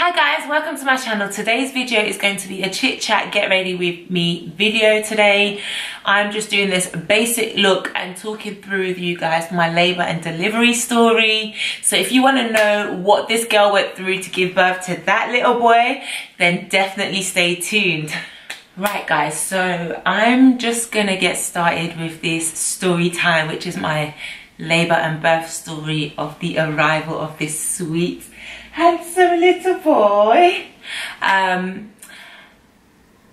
Hi guys, welcome to my channel. Today's video is going to be a chit chat get ready with me video today. I'm just doing this basic look and talking through with you guys my labor and delivery story. So if you want to know what this girl went through to give birth to that little boy, then definitely stay tuned. Right guys, so I'm just gonna get started with this story time, which is my labor and birth story of the arrival of this sweet handsome little boy.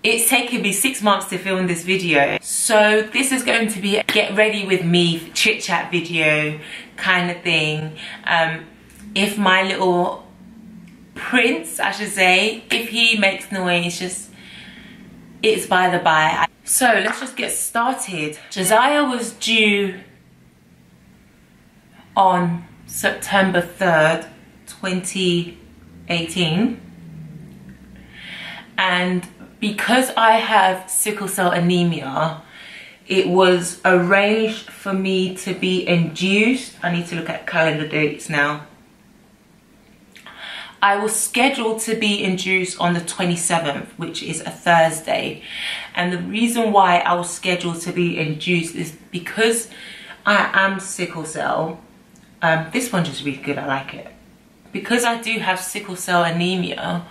It's taken me 6 months to film this video, so this is going to be a get ready with me chit chat video kind of thing. If my little prince, I should say, if he makes noise, it's by the by. So let's just get started. Josiah was due on September 3rd 2018, and because I have sickle cell anemia, it was arranged for me to be induced. I need to look at calendar dates now. I was scheduled to be induced on the 27th, which is a Thursday, and the reason why I was scheduled to be induced is because I am sickle cell. This one's just really good, I like it. Because I do have sickle cell anemia,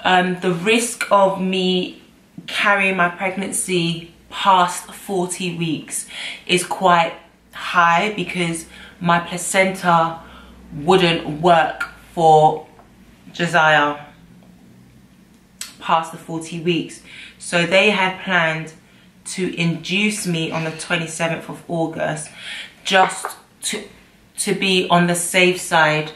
the risk of me carrying my pregnancy past 40 weeks is quite high, because my placenta wouldn't work for Josiah past the 40 weeks. So they had planned to induce me on the 27th of August just to be on the safe side,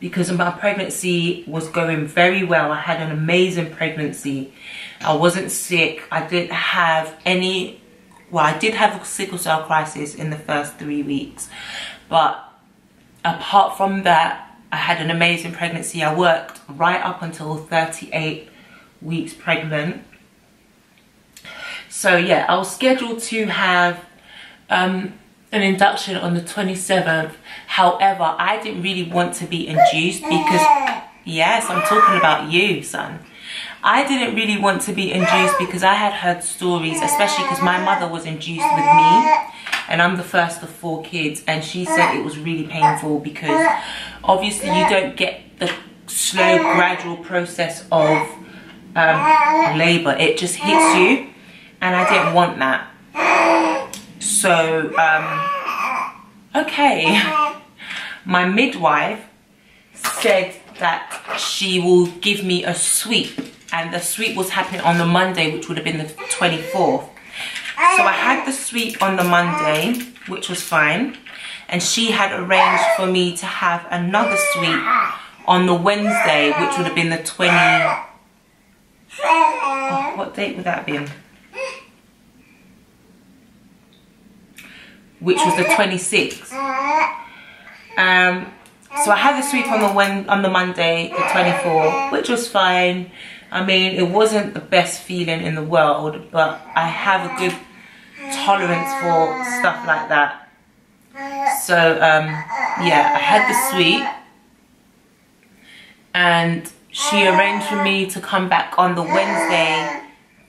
because my pregnancy was going very well. I had an amazing pregnancy. I wasn't sick. I didn't have any, well, I did have a sickle cell crisis in the first 3 weeks, but apart from that, I had an amazing pregnancy. I worked right up until 38 weeks pregnant. So yeah, I was scheduled to have an induction on the 27th. However, I didn't really want to be induced because, yes, I'm talking about you, son. I didn't really want to be induced because I had heard stories, especially because my mother was induced with me, and I'm the first of 4 kids, and she said it was really painful because obviously you don't get the slow, gradual process of labor. It just hits you, and I didn't want that. So, okay, my midwife said that she will give me a sweep, and the sweep was happening on the Monday, which would have been the 24th. So I had the sweep on the Monday, which was fine, and she had arranged for me to have another sweep on the Wednesday, which would have been the 20... Oh, what date would that have been? Which was the 26th. So I had the sweep on the Monday, the 24th, which was fine. I mean, it wasn't the best feeling in the world, but I have a good tolerance for stuff like that. So yeah, I had the sweep, and she arranged for me to come back on the Wednesday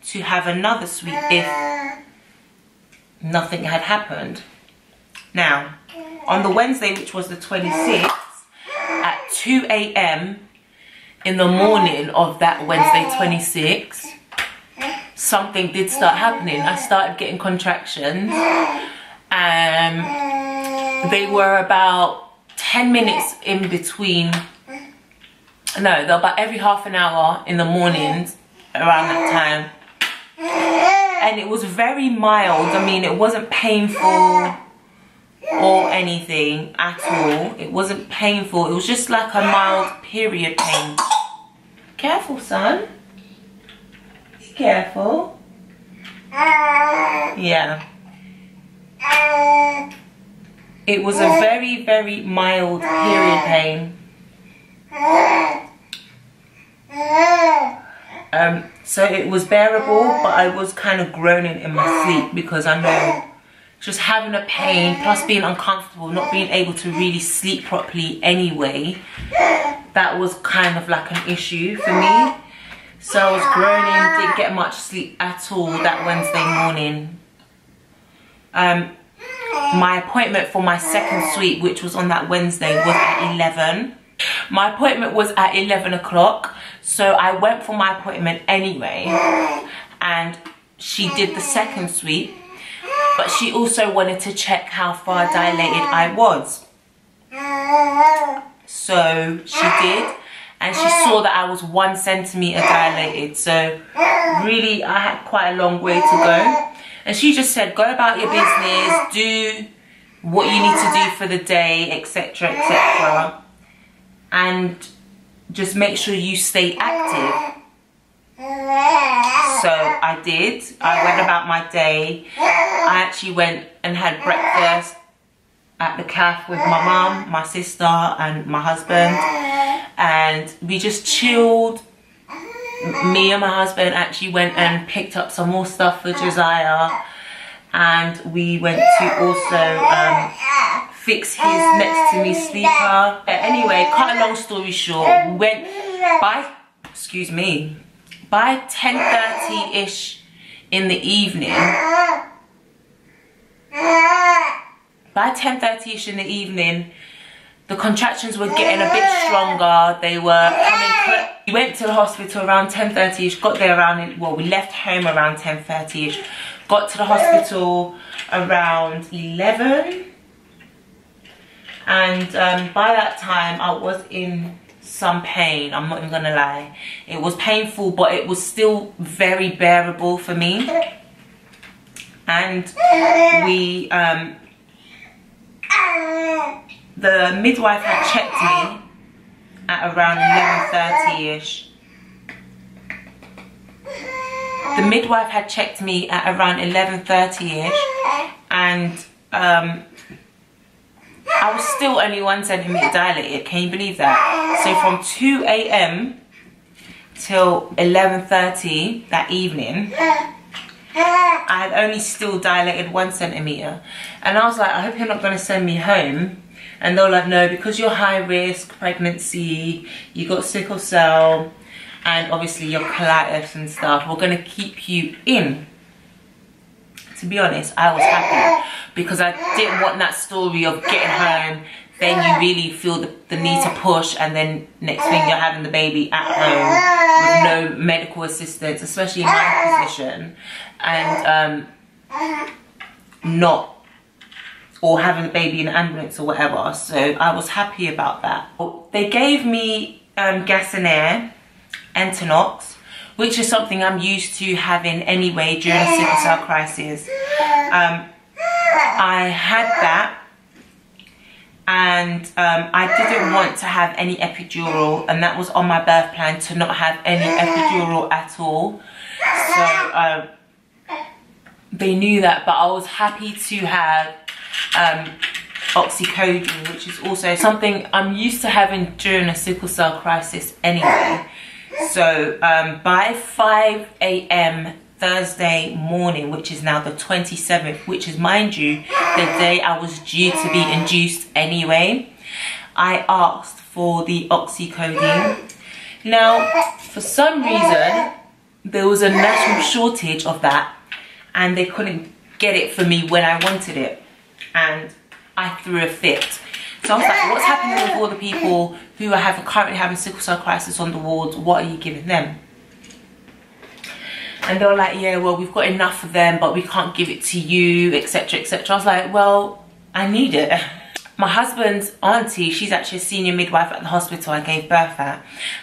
to have another sweep if nothing had happened. Now, on the Wednesday, which was the 26th, at 2 AM in the morning of that Wednesday 26th, something did start happening. I started getting contractions, and they were about 10 minutes in between. No, they were about every half an hour in the mornings around that time. And it was very mild. I mean, it wasn't painful or anything at all. It wasn't painful. It was just like a mild period pain. Careful, son. Be careful. Yeah. It was a very, very mild period pain. So it was bearable, but I was kind of groaning in my sleep because I know just having a pain plus being uncomfortable, not being able to really sleep properly anyway, that was kind of like an issue for me. So I was groaning, didn't get much sleep at all that Wednesday morning. My appointment for my second sweep, which was on that Wednesday, was at 11. My appointment was at 11 o'clock, so I went for my appointment anyway, and she did the second sweep, but she also wanted to check how far dilated I was. So she did, and she saw that I was 1 centimeter dilated, so really I had quite a long way to go. And she just said, go about your business, do what you need to do for the day, etc, etc, and just make sure you stay active. So I did. I went about my day. I actually went and had breakfast at the cafe with my mum, my sister and my husband, and we just chilled. Me and my husband actually went and picked up some more stuff for Josiah, and we went to also fix his next to me sleeper. Anyway, cut a long story short, we went by 10:30ish in the evening. By 10:30ish in the evening, the contractions were getting a bit stronger. They were coming. We went to the hospital around 10:30ish. Got there around, well, we left home around 10:30ish. Got to the hospital around 11. And by that time, I was in some pain. I'm not even gonna lie. It was painful, but it was still very bearable for me. And we, the midwife had checked me at around 11:30ish. The midwife had checked me at around 11:30ish, and I was still only 1 centimeter dilated. Can you believe that? So from 2 AM till 11:30 that evening, I had only still dilated 1 centimeter. And I was like, I hope you're not going to send me home. And they were like, no, because you're high risk pregnancy, you got sickle cell, and obviously your colitis and stuff, we're going to keep you in. To be honest, I was happy, because I didn't want that story of getting home, then you really feel the need to push, and then next thing you're having the baby at home with no medical assistance, especially in my position, and or having the baby in an ambulance or whatever. So I was happy about that. They gave me gas and air, Entonox, which is something I'm used to having anyway during a sickle cell crisis. I had that, and I didn't want to have any epidural, and that was on my birth plan, to not have any epidural at all. So they knew that, but I was happy to have oxycodone, which is also something I'm used to having during a sickle cell crisis anyway. So by 5 AM Thursday morning, which is now the 27th, which is, mind you, the day I was due to be induced anyway, I asked for the oxycodone. Now, for some reason, there was a national shortage of that, and they couldn't get it for me when I wanted it, and I threw a fit. So I was like, what's happening with all the people who are currently having sickle cell crisis on the wards? What are you giving them? And they were like, yeah, well, we've got enough of them, but we can't give it to you, etc, etc. I was like, well, I need it. My husband's auntie, she's actually a senior midwife at the hospital I gave birth at,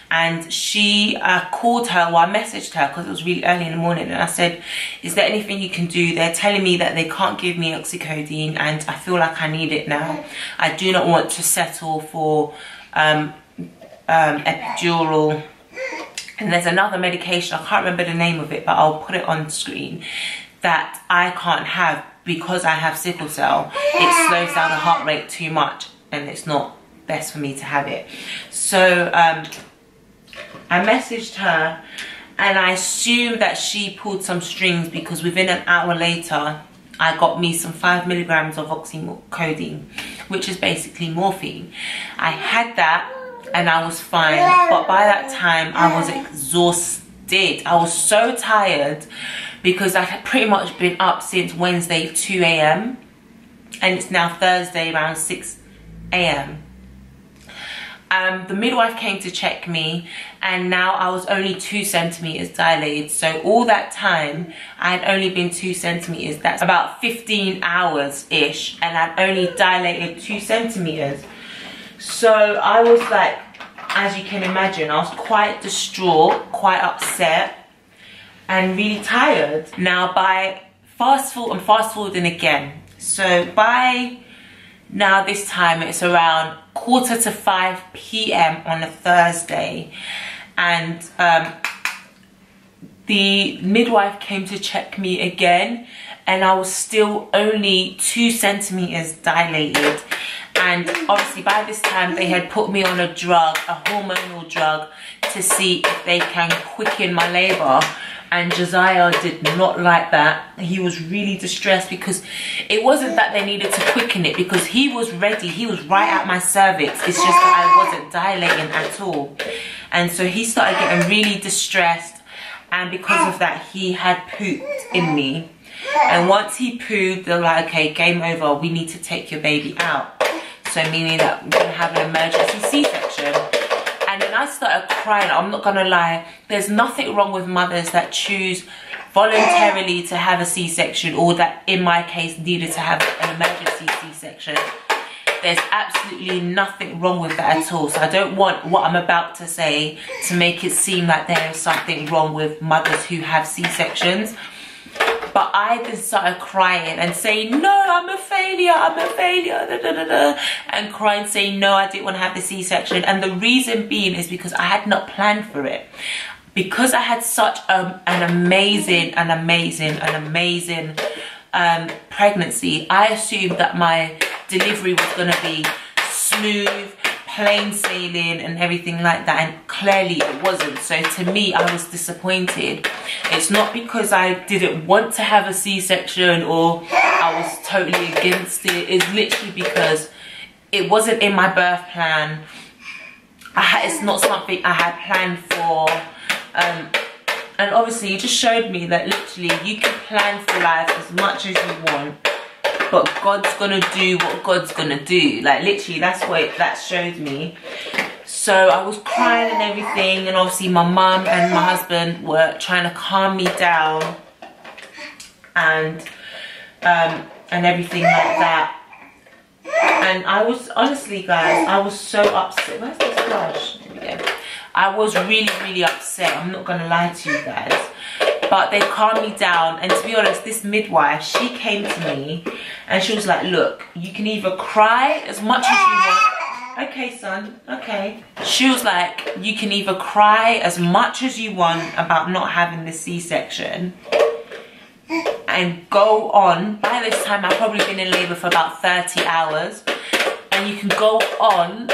and she called her, well, I messaged her because it was really early in the morning, and I said, is there anything you can do? They're telling me that they can't give me oxycodone, and I feel like I need it now. I do not want to settle for epidural, and there's another medication, I can't remember the name of it, but I'll put it on screen, that I can't have because I have sickle cell. It slows down the heart rate too much, and it's not best for me to have it. So I messaged her, and I assumed that she pulled some strings, because within an hour later I got me some 5 milligrams of oxycodone, which is basically morphine. I had that, and I was fine. But by that time, I was exhausted. I was so tired because I had pretty much been up since Wednesday 2 a.m. and it's now Thursday around 6 a.m. The midwife came to check me, and now I was only 2 centimeters dilated. So all that time I had only been 2 centimeters. That's about 15 hours ish, and I'd only dilated 2 centimeters. So I was like, as you can imagine, I was quite distraught, quite upset, and really tired. Now by I'm fast forwarding again. So by now this time it's around 4:45 p.m. on a Thursday, and the midwife came to check me again, and I was still only 2 centimeters dilated. And obviously by this time they had put me on a drug, a hormonal drug, to see if they can quicken my labor. And Josiah did not like that. He was really distressed because it wasn't that they needed to quicken it, because he was ready. He was right at my cervix. It's just that I wasn't dilating at all. And so he started getting really distressed. And because of that, he had pooped in me. And once he pooped, they're like, okay, game over. We need to take your baby out. So meaning that we're going to have an emergency C-section. And then I started crying. I'm not gonna lie, there's nothing wrong with mothers that choose voluntarily to have a C-section, or that in my case needed to have an emergency C-section. There's absolutely nothing wrong with that at all. So I don't want what I'm about to say to make it seem like there is something wrong with mothers who have C-sections. But I then started crying and saying, no, I'm a failure, da, da, da, da, and crying, saying, no, I didn't want to have the C-section. And the reason being is because I had not planned for it. Because I had such an amazing pregnancy, I assumed that my delivery was going to be smooth, plain sailing and everything like that, and clearly it wasn't. So to me, I was disappointed. It's not because I didn't want to have a C-section or I was totally against it. It's literally because it wasn't in my birth plan. It's not something I had planned for. And obviously it just showed me that literally you can plan for life as much as you want, but God's gonna do what God's gonna do. Like literally, that's what that showed me. So I was crying and everything, and obviously my mum and my husband were trying to calm me down and everything like that. And I was, honestly guys, I was so upset. Where's this brush? There we go. I was really upset. I'm not gonna lie to you guys. But they calmed me down, and to be honest, this midwife, she came to me and she was like, look, you can either cry as much as you want. Okay, son, okay. She was like, you can either cry as much as you want about not having the C-section and go on. By this time, I've probably been in labor for about 30 hours. And you can go on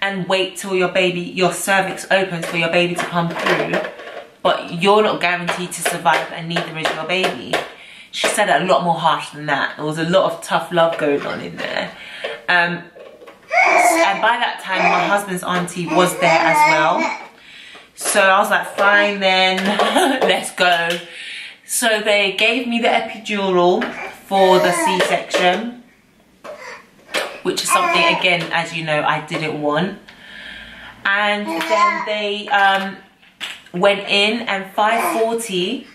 and wait till your cervix opens for your baby to come through. But you're not guaranteed to survive, and neither is your baby. She said it a lot more harsh than that. There was a lot of tough love going on in there. And by that time, my husband's auntie was there as well. So I was like, fine then, let's go. So they gave me the epidural for the C-section, which is something, again, as you know, I didn't want. And then they went in, and 5:40,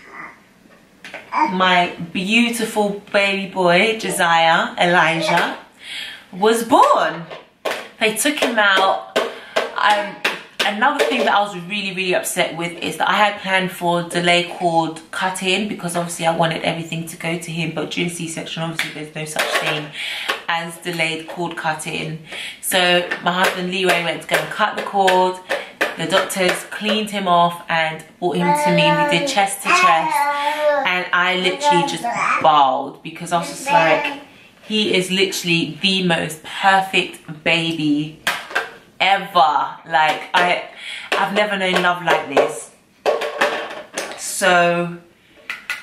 my beautiful baby boy, Elijah, was born. They took him out. Another thing that I was really upset with is that I had planned for delay cord cut-in, because obviously I wanted everything to go to him, but during C-section obviously there's no such thing as delayed cord cutting. So my husband Leroy went to go and cut the cord. The doctors cleaned him off and brought him to me. We did chest to chest, and I literally just bawled, because I was just like, he is literally the most perfect baby ever. Like I've never known love like this. So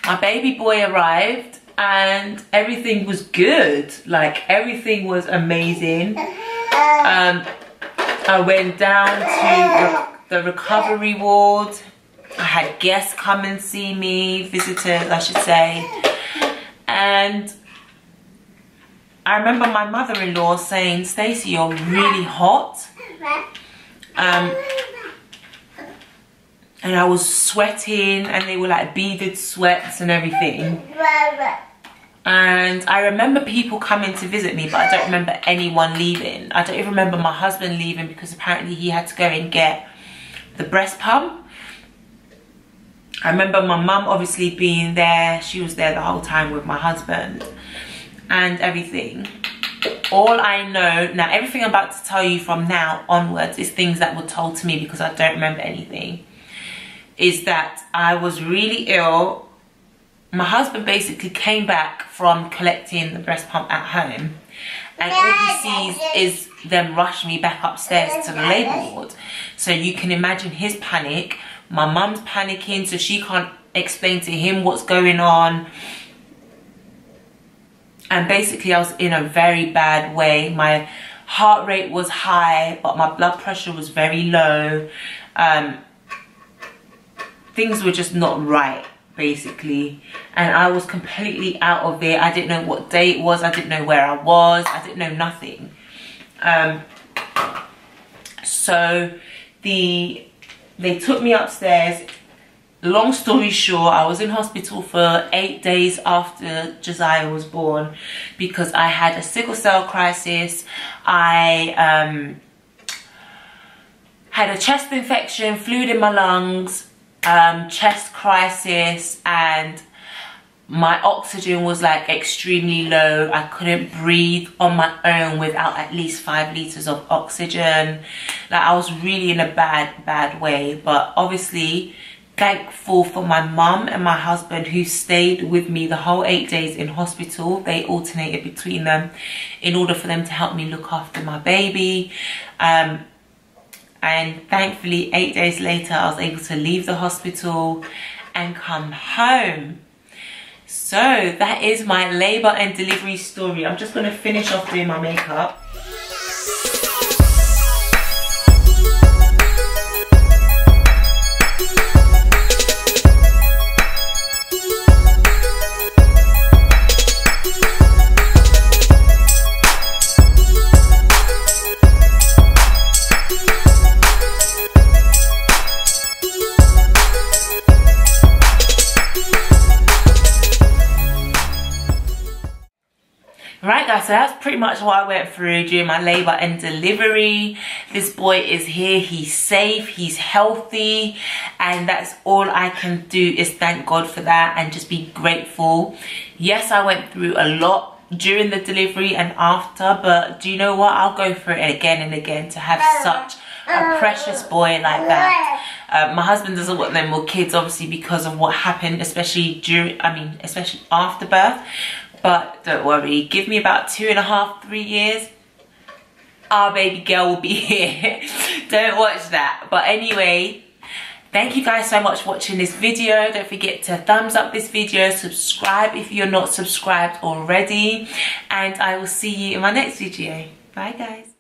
my baby boy arrived and everything was good. Like everything was amazing. I went down to the recovery ward. I had guests come and see me, visitors I should say. And I remember my mother-in-law saying, "Stacey, you're really hot." And I was sweating, and they were like beaded sweats and everything. And I remember people coming to visit me, but I don't remember anyone leaving. I don't even remember my husband leaving because apparently he had to go and get the breast pump. I remember my mum obviously being there. She was there the whole time with my husband and everything. All I know, now everything I'm about to tell you from now onwards is things that were told to me because I don't remember anything, is that I was really ill. My husband basically came back from collecting the breast pump at home, and all he sees is them rush me back upstairs to the labour ward. So you can imagine his panic. My mum's panicking, so she can't explain to him what's going on. And basically I was in a very bad way. My heart rate was high, but my blood pressure was very low. Things were just not right, basically. And I was completely out of it. I didn't know what day it was. I didn't know where I was. I didn't know nothing. So they took me upstairs. Long story short, I was in hospital for 8 days after Josiah was born because I had a sickle cell crisis. I had a chest infection, fluid in my lungs, chest crisis, and my oxygen was like extremely low. I couldn't breathe on my own without at least 5 liters of oxygen. Like, I was really in a bad way. But obviously thankful for my mum and my husband who stayed with me the whole 8 days in hospital. They alternated between them in order for them to help me look after my baby. And thankfully 8 days later I was able to leave the hospital and come home. So that is my labour and delivery story. I'm just going to finish off doing my makeup. Right guys, so that's pretty much what I went through during my labour and delivery. This boy is here, he's safe, he's healthy, and that's all I can do is thank God for that and just be grateful. Yes, I went through a lot during the delivery and after, but do you know what? I'll go through it again and again to have such a precious boy like that. My husband doesn't want no more kids, obviously, because of what happened, especially especially after birth. But don't worry, give me about 2.5, 3 years, our baby girl will be here. Don't watch that. But anyway, thank you guys so much for watching this video. Don't forget to thumbs up this video, subscribe if you're not subscribed already, and I will see you in my next video. Bye guys.